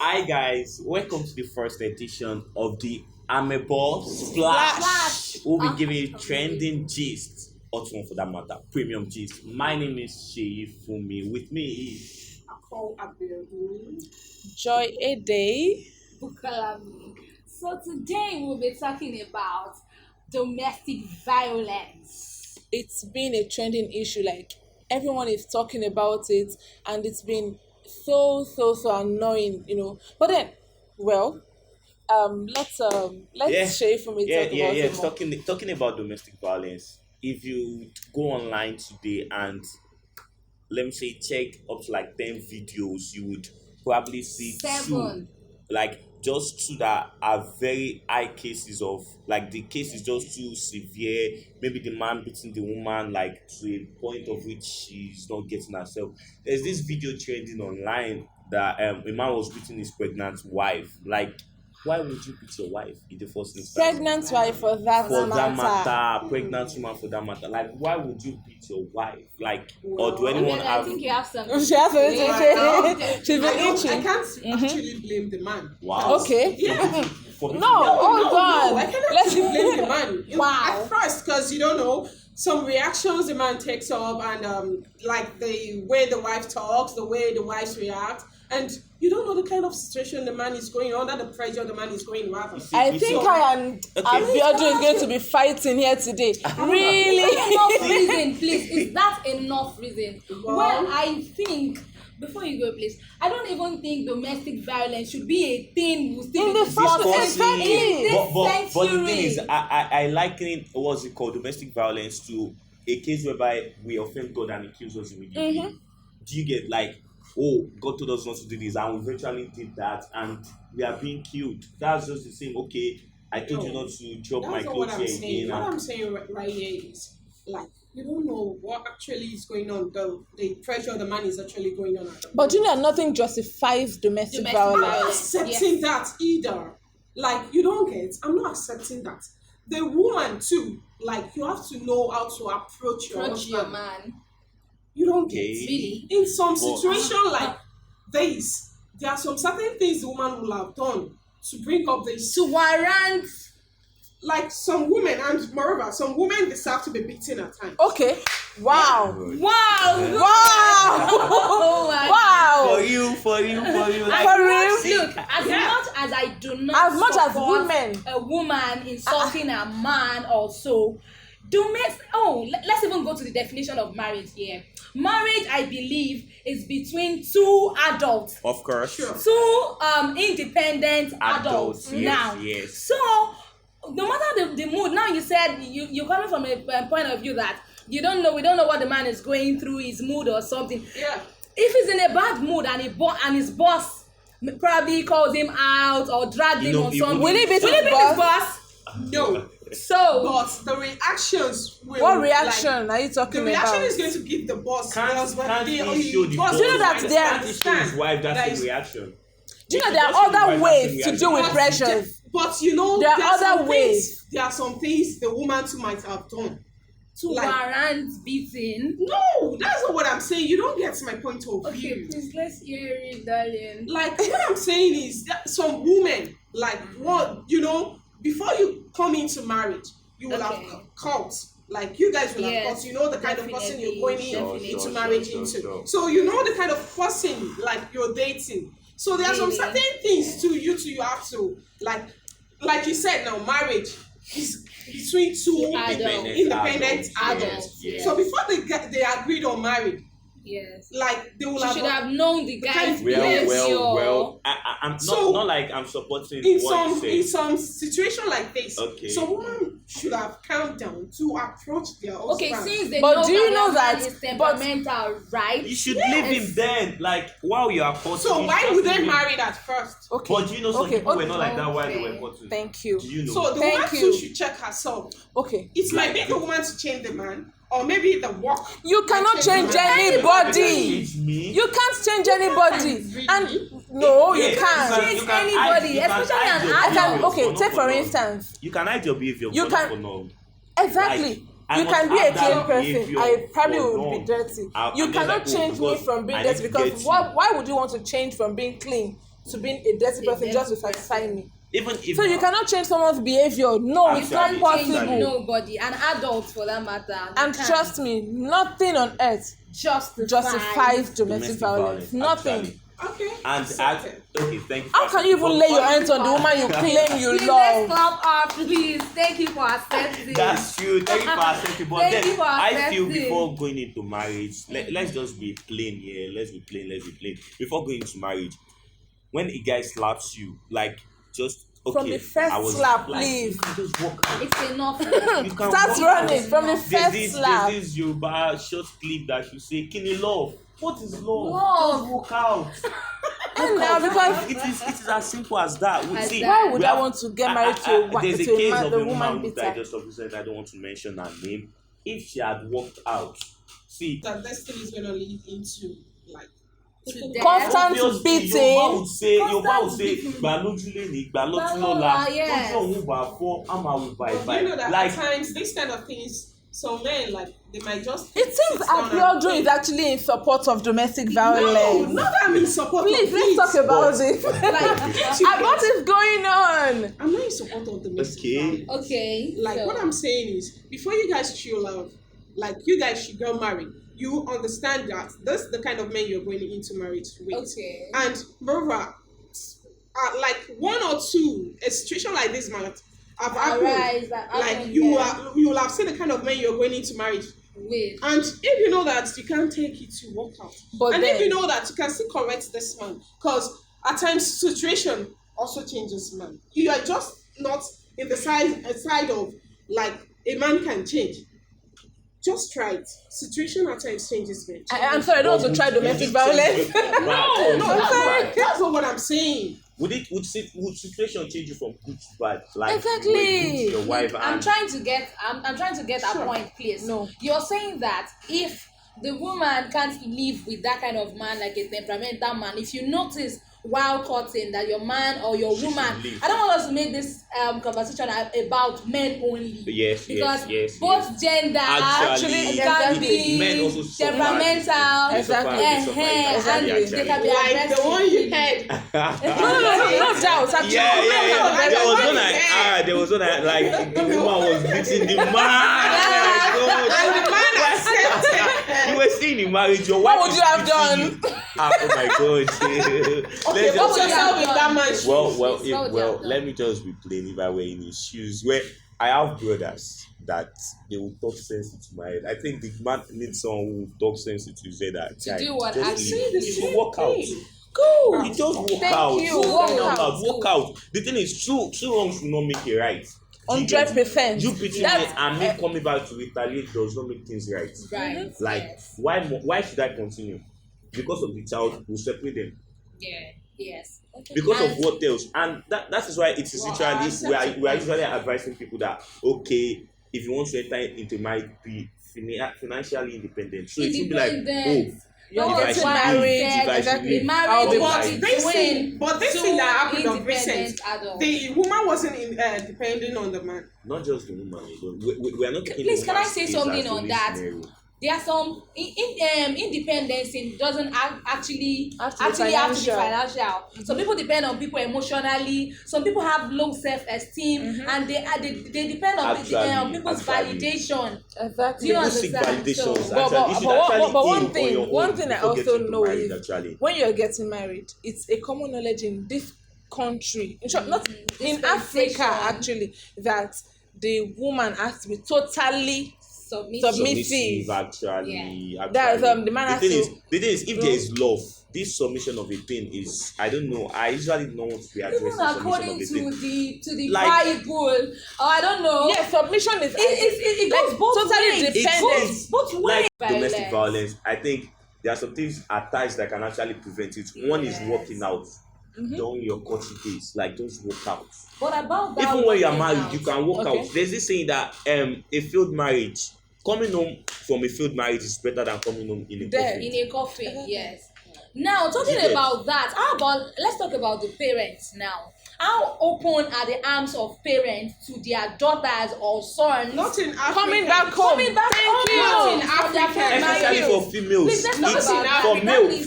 Hi guys, welcome to the first edition of the Amebo Splash. We'll be giving you trending gist, hot one for that matter, premium gist. My name is Sheyi Fumi. With me is I call Abeokuta. Joy a day. Bukalami. So today we'll be talking about domestic violence. It's been a trending issue, like everyone is talking about it, and it's been so annoying. But then, well, let's share from it. yeah, Talk yeah, about yeah. it more. Talking about domestic violence. If you go online today and let me say check up to like 10 videos, you would probably see 7. like just two that are very high cases of like the case is just too severe. Maybe the man beating the woman like to a point of which she's not getting herself. There's this video trending online that a man was beating his pregnant wife. Like, why would you beat your wife in the first instance? Pregnant wife for that matter. Pregnant woman for that matter. Like, why would you beat your wife? Like, or do I anyone I have? think you have something. She has Yeah. She's been I itching. can't actually blame the man. Wow. Okay. Yeah. For me, No, hold on. I cannot Let's actually blame the man. Wow. At first, because you don't know some reactions the man takes up, and like the way the wife talks, the way the wives react, and you don't know the kind of situation the man is going under, the pressure the man is going rather. I think I and Abeokuta is going to be fighting here today. Really? Enough reason, please. Is that enough reason? Well- Well, I think before you go, please, I don't even think domestic violence should be a thing. We'll still In be the discussing first in this but the thing century. is, I liken what's it called domestic violence to a case whereby we offend God and He kills us immediately. Do you get like, oh, God told us not to do this, and we eventually did that, and we are being killed? That's just the same. Okay, I told you not to drop my That's not what clothes I'm here saying. again. What I'm saying right here is like you don't know what actually is going on. The pressure the man is actually going on. At the But moment. nothing justifies domestic Domestic I'm not violence. accepting that either. Like you don't get. I'm not accepting that. The woman too. Like you have to know how to approach your Approach your husband. man. You don't Okay. get. Really? In some But- situation like this, there are some certain things the woman will have done to bring up this. To warrant. Like some women, and moreover, some women deserve to be beaten at times. Okay. Wow. Wow. Wow. Oh my Wow. For you. For real? Look, as much as I do not As much as support women. a woman insulting a man also, let's even go to the definition of marriage here. Marriage, I believe, is between two adults, Of course. Sure. two independent adults. Yes, Now, yes. so no matter the mood, now you said you're coming from a point of view that we don't know what the man is going through, his mood or something. Yeah. If he's in a bad mood and his boss probably calls him out or dragged You him know, on he something, Will he beat will he his beat boss? his boss? No. So But the reactions will. What reaction are you The talking reaction about? is going to give the boss. Can't he show the boss boss? Do you know that there- Can't he show his wife that's the reaction? Do you know there are other ways to deal with pressures? But you know, There are some other ways. things- there are some things the woman too might have done. to Like- warrant beating. No, that's not what I'm saying. You don't get my point of Okay, view. please let's hear it, darling. Like what I'm saying is that some women, like what before you come into marriage, you will Okay. have cult. Like you guys will have Yes, cult. You know the kind of person you're going definitely. into Sure, marriage sure, into. sure. So you know the kind of person like you're dating. So there are some Really? certain things too. You have to like you said now. Marriage is between two Adults. independent adults. Adults, yes. So before they agreed on marriage, Yes. like they will She should have known the guy's behavior. Well. I'm So- not like I'm supporting in what some you in say. some situation like this, Okay. some woman should have calmed down to approach their husband. Okay, since they But know do you know that that- man is temperamental, right? You should leave him then. Like while you are courting. So you why just would leave they him. marry that first? Okay. But do you know some Okay, people were okay. not like that while they Okay. were courting? Thank you. Do you know? So the Thank woman you. too should check herself. Okay. It might be the woman to change the man, or maybe the work. You cannot change the man. anybody. It's me. You can't change anybody. Really? And no, you Yes, can't. Change you can anybody, hide- you can especially hide an your I adult. can. behavior Okay, not take for long. instance. You can hide your behavior. You but not can- for long. Exactly. I You must can be a have that clean person. behavior I probably for would long. be dirty. I'm You just cannot like, oh, change me because from being I dirty need to because get why would you want to change from being clean to being a dirty person just to satisfy me. Even if So you cannot change someone's behavior. No, it's not Actually, possible. Nobody, an adult for that matter. And trust me, nothing on earth justifies domestic violence. Nothing. actually. Okay. And okay, thank you. How can you even lay your hands on the woman you claim you Please, let's love? clap up, please. Thank you for accepting. That's true. Thank you for accepting. But Thank you then for I feel accepting. before going into marriage, let's just be plain here. Let's be plain. Before going into marriage, when a guy slaps you, like just okay. From the first slap, please. You can just walk out. It's enough. You can Start walk running out. from the There's first slap. this Yoruba short clip that you say, "Kini love." What is love? Love. Just walk out. And now because it is as simple as that. We As see. that. why would we I have- want to get married to a There's a to a case man, of the a woman woman who bitter? died just of recent. I don't want to mention her name. If she had walked out, see, That destiny is going to lead into like Constant obviously, beating. Yorùbá would say beating. gbà lójú lẹ́ni, gbà lọ́tún Gbà lọ́la, lọ́la, yes. ojú òun bá fọ́, á máa wò báyìí you know that like at times these kind of things, some men like they might just. It seems sit down and Abeokuta think, is actually in support of domestic No, violence. not that I'm in support. Please, let's talk about it. What is going on? I'm not in support of domestic Okay. violence. Okay. Like so- what I'm saying is, before you guys chill out, like you guys should get married. You understand that that's the kind of men you're going into marriage with. Okay. And moreover, like one or two, a situation like this might have happened. Arise, Like you will have seen the kind of men you're going into marriage. Wait. And if you know that you can't take it to work out, But and if then- you know that you can still correct this man, because at times situation also changes man. You are just not in the side of like a man can change. Just try it. Situation at times changes men. I'm sorry, I don't want to try domestic violence. No, that's not what I'm saying. Would situation change you from good to bad? Like Exactly. you were good to your wife I'm and trying to get Sure. a point, please. No. You're saying that if the woman can't live with that kind of man, like a temperamental man, if you notice while courting that your man or your She woman, should leave. I don't want us to make this conversation about men only. Yes, Because yes. both gender Actually, can exactly. men be also suffer. temperamental, They suffer, and actually. they can be Like the one you had. No doubt. Actually, There was one like the woman was beating the man. And the man accepted. You were seeing the marriage. Your wife What would is you have beating done? you. Oh my god. Okay, Let's put just- yourself in that man's shoes. Well, let me just be plain. If I were in his shoes, where I have brothers that they will talk sense into my head. I think the man needs someone who will talk sense into his head. That To do what? just Actually, leave. the You same should walk out. thing. Go. You just walk Thank out. you. Walk Walk out. Walk out. The thing is, two wrongs will not make it right. 100%. You beating me That's- and me coming back to retaliate does not make things right. right? Like, Yes. why should I continue? Because of the child, we'll separate them. Yeah. Yes. Because of And- what else? And that is why it is usually we are usually advising people that okay, if you want to enter into marriage, be financially independent. So it will be like, Independent. You're if I getting should married. leave, if I should Exactly. leave, Married I'll be was fine. This thing that happened of recent, independent adults. the woman wasn't depending on the man. Not just the woman alone. We are not taking Please, the can I woman's say case something as the on only that? scenario. There are some independence in doesn't actually Have to be have to be financial. financial. Some people depend on people emotionally. Some people have low self-esteem, and they depend on people's Actually. validation. Exactly. Do you People seek understand? validation. So- But You should one actually aim one on your own thing I before also getting to know marriage, is actually. when you're getting married, it's a common knowledge in this country, in short, not in Africa Dispensation. actually, that the woman has to be totally submissive. Actually. That's, the man has the thing to- is, if there is love, this submission of a thing is, I don't know. I usually don't want to be addressing Even submission according of a to thing. the Like- Bible, or I don't know. Yes, submission is It like, goes both totally ways. dependent. Both Like ways. domestic violence, I think there are some things attached that can actually prevent it. One is Yes. walking out during your courtship days. Like, don't walk out. But about that, Even when you are walking married, out, you can walk Okay. out. There's this saying that a failed marriage, coming home from a failed marriage is better than coming home in a Dead. coffin. in a coffin, yes. Now, talking Yes. about that, how about let's talk about the parents now. How open are the arms of parents to their daughters or sons Not in Africa. Coming back home. coming back Thank home you. Not in from their Africa. parents' Especially marriages? for females. Please, let's talk It's about that. for That male is-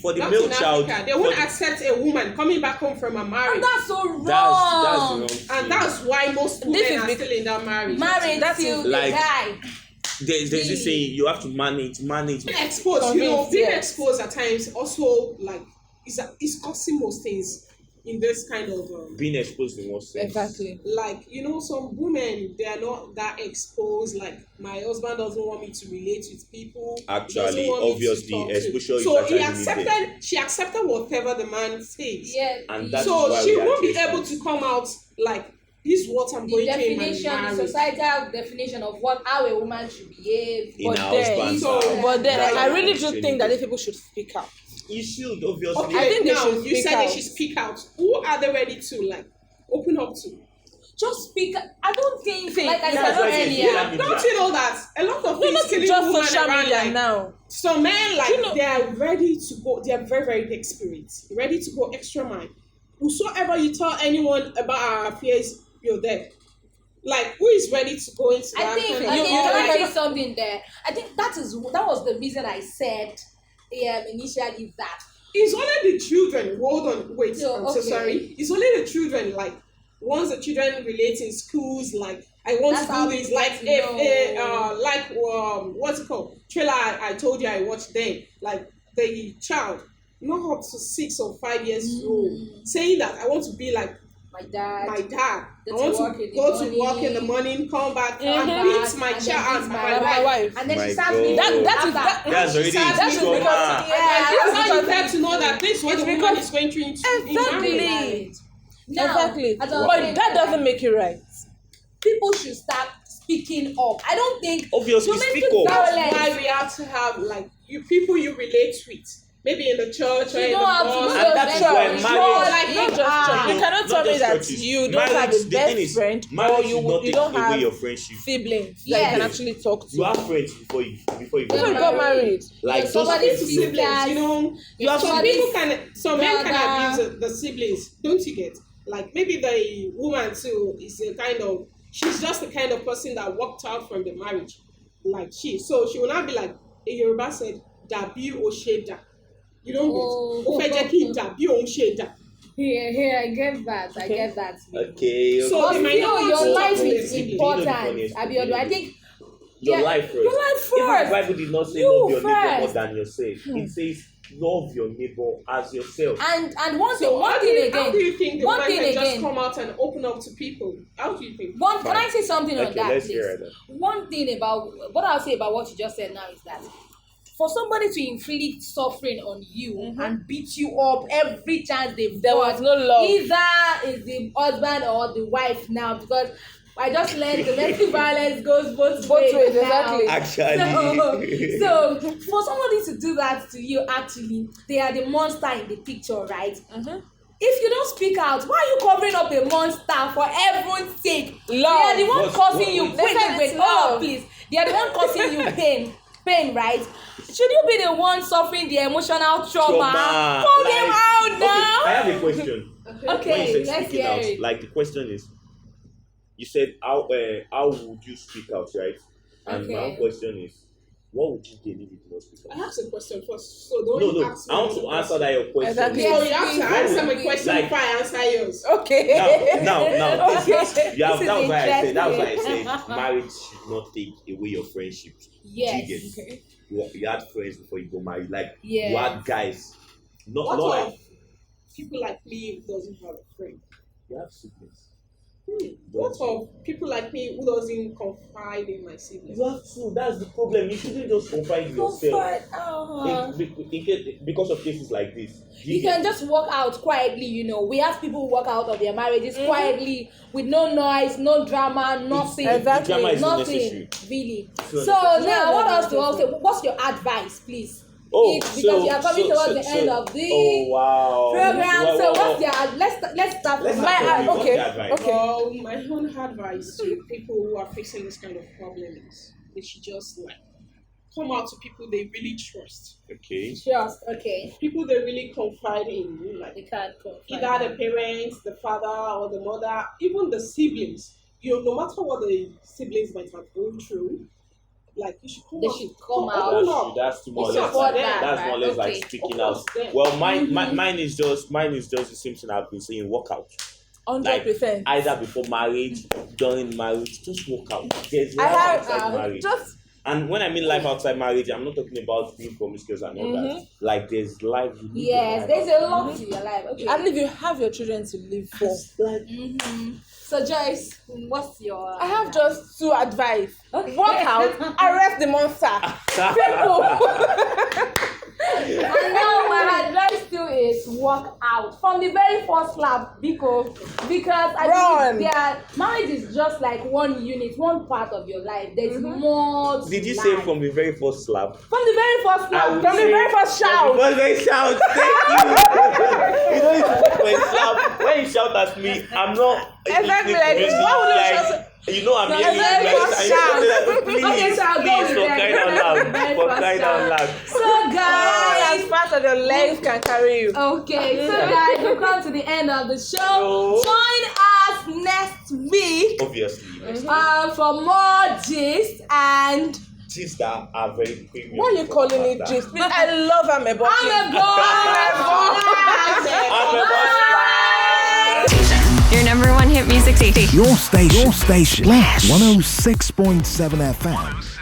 for the Not male in child. Africa. They for won't the- accept a woman coming back home from a marriage. And that's so wrong. that's wrong. And that's why most This women is are the- still in that marriage. Married That's till like- they die. There's this saying you have to manage. Being exposed, Convinced, being yes. exposed at times also like is causing most things in this kind of Being exposed in what sense? Exactly. like some women, they are not that exposed. Like, my husband doesn't want me to relate with people. He doesn't Actually, want me to obviously, talk to- exposure is so actually he needed. she accepted whatever the man says. Yeah. And the- that's So why she we are won't be just- able to come out like, this is what I'm the going through in my definition, the marriage. societal definition of how a woman should behave. in But our then- husband's So- house. But then Right. I really do think that these people should speak out. You should obviously. Okay, I think they now should you speak said out. they should speak out. Who are they ready to like open up to? Just speak. I don't think, See, like I that's said why they earlier, say Don't you know that a lot of No, things not killing just women social around, media like, now. some men, like, You know- they are ready to go. They are very, very experienced, ready to go extra mile. Whosoever you tell anyone about our affairs, you're there. Like, who is ready to go into I that? think, kind I of- think, you can I know, say something there? I think that was the reason I said initially that It's only the children. Hold on, wait. So, I'm so okay. sorry. It's only the children. Like, once the children relate in schools, like, I want That's to how do this. we Like, get to know. like what's it called? Trailer. I told you I watched then. Like, the child, not up to 6 or 5 years old, saying that I want to be like my dad. my dad. Go I to want work to in the go to morning. work in the morning, come back Mhm. and beat my And then child beat and my my wife. And then My she starts God. me That is after. That's already That's trauma. because Yeah, That's how you because- get to know that this is what the woman because- is going through in Exactly. marriage. Now, Exactly. as I was But saying, that doesn't make it right. people should start speaking up. I don't think Obviously, domestic speak up. violence. Why we have to have like people you relate with, maybe in the church or You in the don't have to bus. know And that is them. why It's marriage- not like Not just church. You cannot Not tell me just that churches. you don't have Marriage, a the thing best is, friend or marriage you should not you take don't away have your friendship. siblings that Yes. you can actually talk to. You have friends before you Before you get got married. married. Like Yes, those somebody people- to Siblings, you know. You have Some somebody- people can, some men can brother. abuse the siblings, don't you get? Like, maybe the woman too is a kind of, she's just the kind of person that walked out from the marriage, like so she will not be like a Yoruba said, "Dabi o sheda." You don't Oh. get. O fe je ki dabi o sheda. Here, I get that. I get that. Okay. So But they might still, not your want to life talk to is the sibling. important, funniest thing? Abiodun. I think Your yeah, life first. your life Even the first. Bible did not say You love your neighbor more first. than yourself. It says love your neighbor as yourself. And one So thing how do you again. think the One man thing can just again. come out and open up to people? How do you think? Can I say something on Okay, that, let's please? hear it. One thing about what I'll say about what you just said now is that for somebody to inflict suffering on you and beat you up every chance they've There got, was no love. either is the husband or the wife now, because I just learned domestic violence goes both ways now. exactly. Actually. So for somebody to do that to you, actually, they are the monster in the picture, right? If you don't speak out, why are you covering up a monster for everyone's sake? Love. They are the one What- causing you what- They said wait, it's oh love. please. They are the one causing you pain, right? Should you be the one suffering the emotional trauma? Trauma. Call Like- them out Okay, now. I have a question. When you Okay, said let's speaking hear out, it. like the question is, you said how would you speak out, right? And my Okay. own question is, what would you gain if you did not speak I out? asked a question first, so don't No, ask me. I want to answer that your question. Exactly. So Yes. you have to What answer would- my question like- before I answer yours. Okay. Now, this is, Okay. yeah, This that is was why I said interesting. marriage should not take away your friendship. Yes. Do you get? You had friends before you got married, like Yes. you had guys, not What like of people like me who doesn't have a friend? you have siblings. What of people like me who doesn't confide in my siblings? You have to. That's the problem. You shouldn't just confide in yourself. Comfort, Because of cases like this. You can just walk out quietly, we have people who walk out of their marriages quietly with no noise, no drama, nothing. Exactly. Drama is Nothing, unnecessary. really. So- So now, what else to also? What's your advice, please? Because you are coming towards the end of the Oh wow. program. Well, So well, what's your? Let's start Let's from start My- from you. What's okay, the advice? okay. Well, my own advice to people who are facing this kind of problem is they should just like come out to people they really trust, Okay. Just okay. people they really confide in, like We can't confide. either the parents, the father, or the mother, even the siblings. No matter what the siblings might have gone through, like you should come They out. should come open out. up. That's more or It's less support like, them, that's more or less right? like Okay. speaking Of out. course, them. Well, mine is just the same thing I've been saying. Walk out. Like 100%. either before marriage, during marriage, just walk out. There's I life have outside marriage. just And when I mean life outside marriage, I'm not talking about being promiscuous and all that. Like there's life. You live your Yes, life there's outside. a lot to your life. Okay. I believe you have your children to live for. So Joyce, what's your? I have just two advice. Okay. Walk out, arrest the monster. Simple. And now my advice still is walk out from the very first slap because I Run. believe marriage is just like one unit, one part of your life. There's more to Did you life. say from the very first slap? From the very first I slap? would From the say- very first shout. Because they shout, thank you. You don't need to wait for a slap. When you shout at me, I'm not. Exactly, like, why would you shout? You know I'm No, hearing you very guys. first I shout. shout. Please, Okay, so I'll go please, with for that. crying out loud. Very For first crying shout. out loud. So guys. As fast as your legs can carry you. Okay, so guys, we've come to the end of the show. Join us next week Obviously. for more gist and Gifts that are very premium. Why are you calling it gist? Please, I love Amebo. Your number one hit music station. Your station. Splash 106.7 FM.